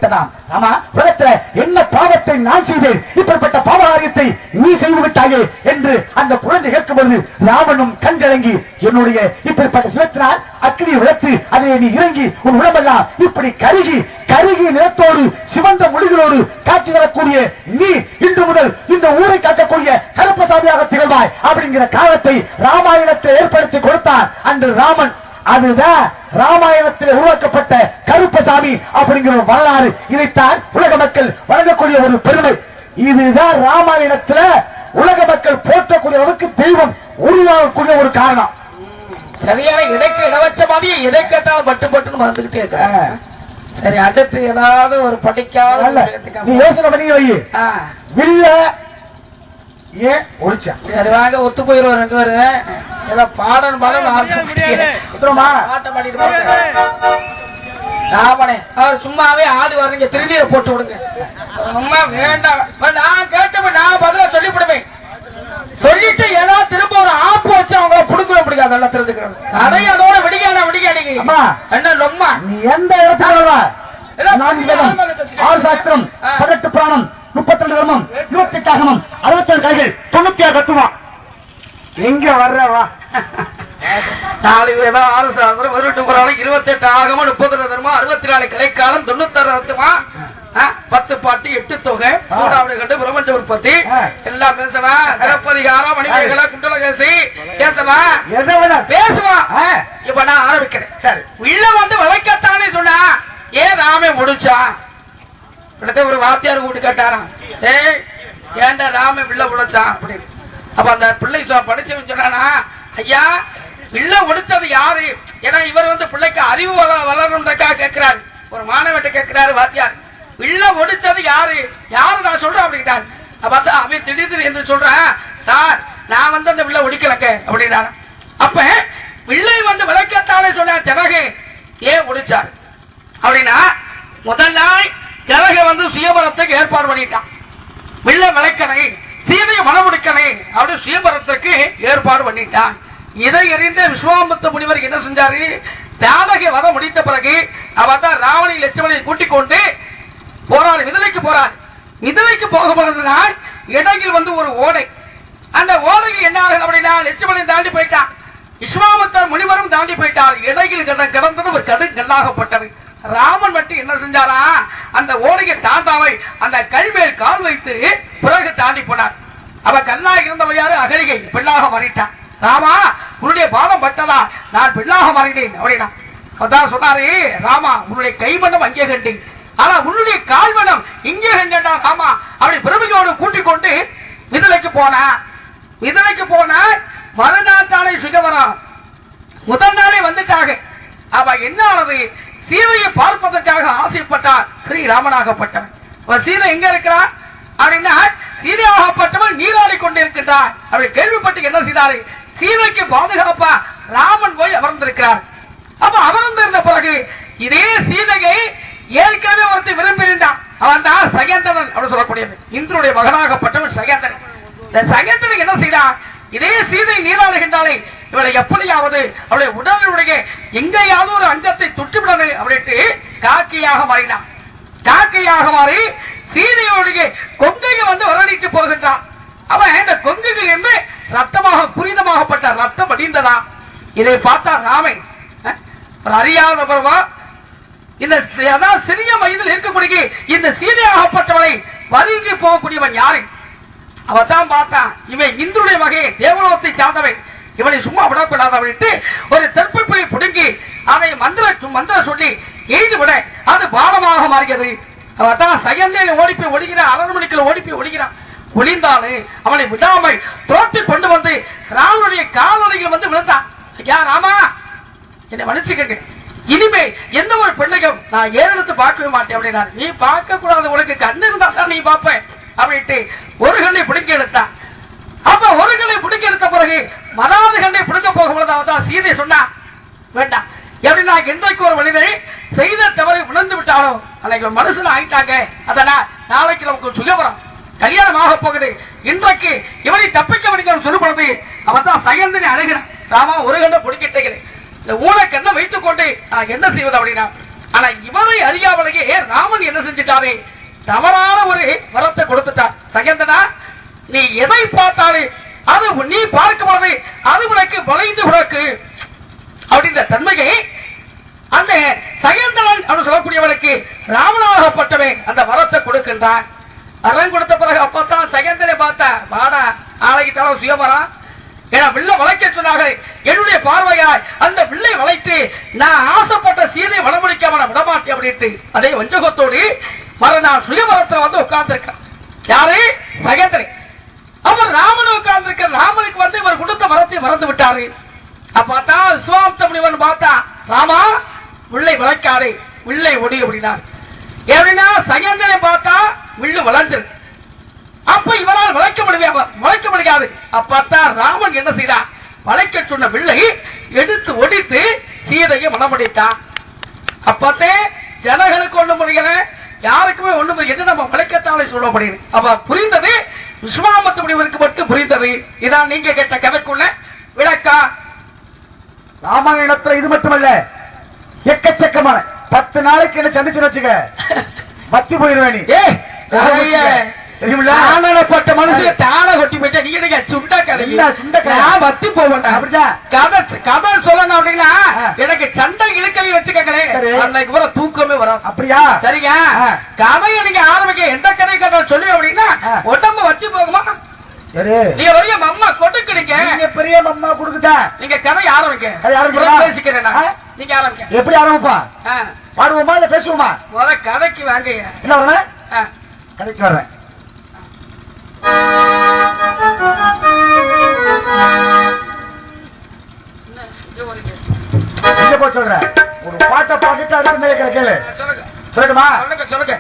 உலகத்துல என்ன பாவத்தை நான் செய்தேன், இப்படிப்பட்ட பாவகாரியத்தை நீ செய்து விட்டாயே என்று அந்த குழந்தை கேட்கும் பொழுது ராவனும் கண்கலங்கி, என்னுடைய இப்படிப்பட்ட சிவத்தினால் அக்னி விளத்து அதை நீ இறங்கி உன் உடம்பெல்லாம் இப்படி கருகி நிலத்தோடு சிவந்த மொழிகளோடு காட்சி தரக்கூடிய நீ இன்று முதல் இந்த ஊரை காக்கக்கூடிய கருப்பசாமியாக திகழ்வாய் அப்படிங்கிற காலத்தை ராமாயணத்தை ஏற்படுத்தி கொடுத்தான் அன்று ராமன். அதுதான் ராமாயணத்தில் உருவாக்கப்பட்ட கருப்பசாமி அப்படிங்கிற வரலாறு. இதைத்தான் உலக மக்கள் வழங்கக்கூடிய ஒரு பெருமை. இதுதான் ராமாயணத்தில் உலக மக்கள் போற்றக்கூடிய அளவுக்கு தெய்வம் உருவாகக்கூடிய ஒரு காரணம். சரியான இடைக்கு இடவச்ச மாதிரி எதை கேட்டாலும் பட்டு மறந்துகிட்டே இருக்க. சரி, அடுத்து ஏதாவது ஒரு படிக்காத நீ யோசனை பண்ணி வை. வில்ல ஏன் ஒழிச்சா அதுவாக ஒத்து போயிருவோம் ரெண்டு பேரும். ஏதோ பாடம் ஆட்டம் பாடிட்டு ராமனே அவர் சும்மாவே ஆதி வரீங்க, திருநீரை போட்டு விடுங்க. சும்மா வேண்டாம், நான் கேட்ட நான் பதிலா சொல்லிவிடுவேன். சொல்லிட்டு ஏதோ திரும்ப ஒரு ஆப்பு வச்சு அவங்க புடுங்க பிடிக்காது. நல்லா தெரிஞ்சுக்கிறோம். அதை அதோட விடிகாடிங்க என்ன ரொம்ப நீ எந்த இடத்துல ஆறு சாஸ்திரம் 18 புராணம் 32 தர்மம் 28 ஆகமம் 67 கைகள் 96 தத்துவம் எங்க வர்றவா? நாளைக்கு ஏதோ 6 சாஸ்திரம் 18 புராணம் 28 ஆகமம் 32 தர்மம் 64 கலைக்காலம் 96 தத்துவம் 10 பாட்டு 8 தொகை சூடாவளி கண்டு பிரபஞ்ச உற்பத்தி எல்லாம் பேசவா. சிறப்பதிகாரம் மணிமேகலை குண்டலகேசி பேசவா பேசுவா. இப்ப நான் ஆரம்பிக்கிறேன். சரி, உள்ள வந்து விளக்கத்தானே சொன்னா ஏன் ராமே முடிச்சா ஒரு வாத்தியார் கூட்டு கேட்டாராம், ஏன்டா ராமே பிள்ளை உடைச்சான் அப்படின்னு. அப்ப அந்த பிள்ளை படிச்சவன் சொன்னானா, ஐயா பிள்ளை உடைச்சது யாரு? ஏன்னா இவர் வந்து பிள்ளைக்கு அறிவு வளரணுன்றக்கா கேட்கிறாரு. ஒரு மாணவன் கேட்கிறாரு வாத்தியார், பிள்ளை ஒடிச்சது யாரு நான் சொல்றேன் அப்படின்ட்டாரு. அப்ப அவன் திடீர் என்று சொல்றேன், சார் நான் வந்து அந்த பிள்ளை ஒடிக்கலக்க அப்படின்னா. அப்ப பிள்ளை வந்து விளக்கத்தானே சொன்ன ஜனகே ஏன் ஒடிச்சார் அப்படின்னா, முதல் நாள் ஜனக வந்து சுயபரத்துக்கு ஏற்பாடு பண்ணிட்டான். பிள்ளை விளக்கனை சீதையை மனமுடிக்கனை அப்படி சுயபரத்திற்கு ஏற்பாடு பண்ணிட்டான். இதை எறிந்த விஸ்வாமித்திர முனிவர் என்ன செஞ்சாரு, ஜானகி வதம் முடித்த பிறகு அவர் தான் ராவணி லட்சுமணனை கூட்டிக் கொண்டு போறாரு, மிதிலைக்கு போறார். மிதிலைக்கு போகும்போதுதான் இடையில் வந்து ஒரு ஓடை. அந்த ஓடையில் என்ன ஆகுது அப்படின்னா, லட்சுமணனை தாண்டி போயிட்டான், விஸ்வாமித்திர முனிவரும் தாண்டி போயிட்டார். இடையில் கிடந்தது ஒரு கல்லாகப்பட்டது. ராமன் மட்டும் என்ன செஞ்சாரா, அந்த ஓடையை தாண்டாவை அந்த கல்மேல் கால் வைத்து பிறகு தாண்டி போனார். அவ கல்லாக இருந்தவள் யாரு, அகலிகை பெண்ணாக மாறிட்டான். ராமா உன்னுடைய பாதம் பட்டதா நான் பெண்ணாக மாறினேன் அப்படின்னா. அதான் சொன்னாரு, ராமா உன்னுடைய கைமணம் அங்கே கண்டேன், ஆனா உன்னுடைய கால்வனம் இங்கே கண்டா ராமா. அப்படி பிரபையோடு கூட்டிக் கொண்டு மிதிலைக்கு போன மறுநாட்டாளை சுகவரம் முதல் நாளே வந்துட்டாங்க. அவ என்ன ஆனது, சீதையை பார்ப்பதற்காக ஆசைப்பட்டார் ஸ்ரீராமனாகப்பட்டவன். சீதை எங்க இருக்கிறார் அப்படின்னா, சீதையாகப்பட்டவன் நீராடி கொண்டிருக்கின்றார். அப்படி கேள்விப்பட்டு என்ன செய்தாரு, சீதைக்கு பாதுகாப்பா ராமன் போய் அமர்ந்திருக்கிறார். அப்ப அமர்ந்திருந்த பிறகு இதே சீதையை ஏற்கனவே ஒருத்தி விரும்பினான். அவன் தான் சகேந்திரன் அப்படி சொல்லக்கூடியது. இந்திரனுடைய மகனாகப்பட்டவன் சகேந்திரன். இந்த சகேந்திரன் என்ன செய்தான், இதே சீதை நீராடுகின்றாலே இவளை எப்படியாவது அவளுடைய உடலுடைய எங்கேயாவது ஒரு அங்கத்தை தொட்டுவிடது அப்படின்ட்டு காக்கையாக மாறினான். காக்கையாக மாறி சீதையோடைய கொங்கையை வந்து வரணித்து போகின்றான். அவன் இந்த கொங்கையில் இருந்து ரத்தமாக புரிதமாகப்பட்ட ரத்தம் அடிந்ததா. இதை பார்த்தார் ராமன். அறியாத பருவா இந்த சிறிய வயதில் இருக்கக்கூடிய இந்த சீதையாகப்பட்டவளை வருகி போகக்கூடியவன் யாரு? அவதான் பார்த்தான், இவன் இந்திரனுடைய வகை தேவலோகத்தை சார்ந்தவன், இவனை சும்மா விடக்கூடாது அப்படின்ட்டு ஒரு தெற்பை புடுங்கி அதை மந்திர சொல்லி எய்து விட அது பாலமாக மாறியது. அவதான் சகந்தேன் ஓடிப்போய் ஒடுகிறான், அரண்மனைக்குள்ள ஓடிப்போய் ஒடுகிறான். ஒளிந்தாலும் அவனை விடாமல் தோட்டி கொண்டு வந்து ராமனுடைய காலடியில் வந்து விழுந்தான். ஐயா ராமா என்னை மன்னிச்சுக்க, இனிமே எந்த ஒரு பெண்ணையும் நான் ஏறெடுத்து பார்க்கவே மாட்டேன் அப்படின்னா. நீ பார்க்க கூடாது, உனக்கு கண்ணு இருந்தா தான் நீ பார்ப்பேன் அப்படின்ட்டு ஒரு கண்ணை பிடிக்க எடுத்தான். அப்ப ஒரு கண்ணை பிடிக்க எடுத்த பிறகு மறாத கண்ணை பிடிக்க போகும்போது சீதை சொன்னா, வேண்டாம் எப்படின்னா இன்றைக்கு ஒரு மனிதனை செய்த தவறை உணர்ந்து விட்டாலும் அன்னைக்கு மனுஷன் ஆயிட்டாங்க, அதனால் நாளைக்கு நமக்கு சுயவரம் கல்யாணம் ஆக போகுது, இன்றைக்கு இவனை தப்பிக்க வேண்டிய சொல்லப்படுது. அவன் தான் சகந்தனை அணுகிறான். ராமா ஒரு கண்ணை பிடிக்கிட்டேன், இந்த ஊழ கண்ணை வைத்துக் கொண்டு நான் என்ன செய்வது அப்படின்னா, ஆனா இவரை அறியாமலேயே ராமன் என்ன செஞ்சிட்டாரு, தவறான ஒரு வரத்தை கொடுத்துட்டார். சகந்தனா, நீ எதை பார்த்தாலே அது நீ பார்க்கும் பொழுது அது உனக்கு வளைந்து உனக்கு அப்படின்ற தன்மையை அந்த சகந்தனன் அப்படின்னு சொல்லக்கூடியவனுக்கு ராமனாகப்பட்டவன் அந்த வரத்தை கொடுக்கின்றான். வரம் கொடுத்த பிறகு அப்பத்தான் சகந்தனை பார்த்தா, வாடா ஆளைக்கிட்டாலும் சுயமரம், ஏன்னா வில்லை வளைக்க சொன்னார்கள். என்னுடைய பார்வையாய் அந்த வில்லை வளைத்து நான் ஆசைப்பட்ட சீதை வளமொழிக்காம நான் விடமாட்டேன் அப்படின்ட்டு அதே வஞ்சகத்தோடு மறுநாள் சுயமரத்தில் வந்து உட்கார்ந்திருக்கிறார். யாரு? சகந்தனை. அவர் ராமன் உட்கார்ந்திருக்க, ராமனுக்கு வந்து இவர் கொடுத்த வரத்தை மறந்து விட்டாரு. அப்பா விஸ்வாமித்திர முனிவன் பார்த்தா, ராமா வில்லை வளைக்காதே, வில்லை ஒடி அப்படின்னார். எப்படின்னா சகந்தனை பார்த்தா வில்லு வளைஞ்சிரு. அப்ப இவரால் வளைக்க முடியாது. அப்பத்தான் ராமன் என்ன செய்தார், வளைக்க சொன்ன வில்லை எடுத்து ஒடித்து சீதையை மணமுடித்தான். அப்பத்தே ஜனங்களுக்கு ஒண்ணும் முடியல, யாருக்குமே ஒண்ணும் என்ன நம்ம வளைக்கத்தாலே சொல்ல முடியுது. அப்ப புரிந்தது விஸ்வாமித்திர முனிவருக்கு மட்டும் புரிந்தது. இதான் நீங்க கேட்ட கதைக்குள்ள விளக்கா. ராமாயணத்துல இது மட்டுமல்ல, எக்கச்சக்கமான 10 நாளைக்கு என்ன சந்திச்சு வச்சுக்க மத்தி போயிருவேன். ஆனப்பட்ட மனுஷன் தான கொட்டி போயிட்டா நீ எனக்கு சுண்டக்கரை வத்தி போவேன். அப்படிதான் கதை சொல்லணும் அப்படின்னா எனக்கு சண்டை இழுக்கவி வச்சுக்கங்களே, அன்னைக்கு வர தூக்கமே வரும். அப்படியா? சரிங்க. கதையை நீங்க ஆரம்பிக்க எந்த கதை கதை சொல்லி அப்படின்னா உடம்பு வத்தி போகுமா? நீங்க பெரிய மம்மா கொட்டுக்கிறீங்க, பெரிய மம்மா கொடுக்குதா. நீங்க கதை ஆரம்பிக்க பேசிக்கிறேன். நீங்க ஆரம்பிக்க. எப்படி ஆரம்பிப்பா? பாடுவோமா இல்ல பேசுவோமா? முத கதைக்கு வாங்க. என்ன வரேன்? கதைக்கு வர்றேன். சொல்ற ஒரு பாட்டை பாட்டுட்டு அடுத்த மேலே கேளு. சொல்லட்டுமா? சொல்லுங்க.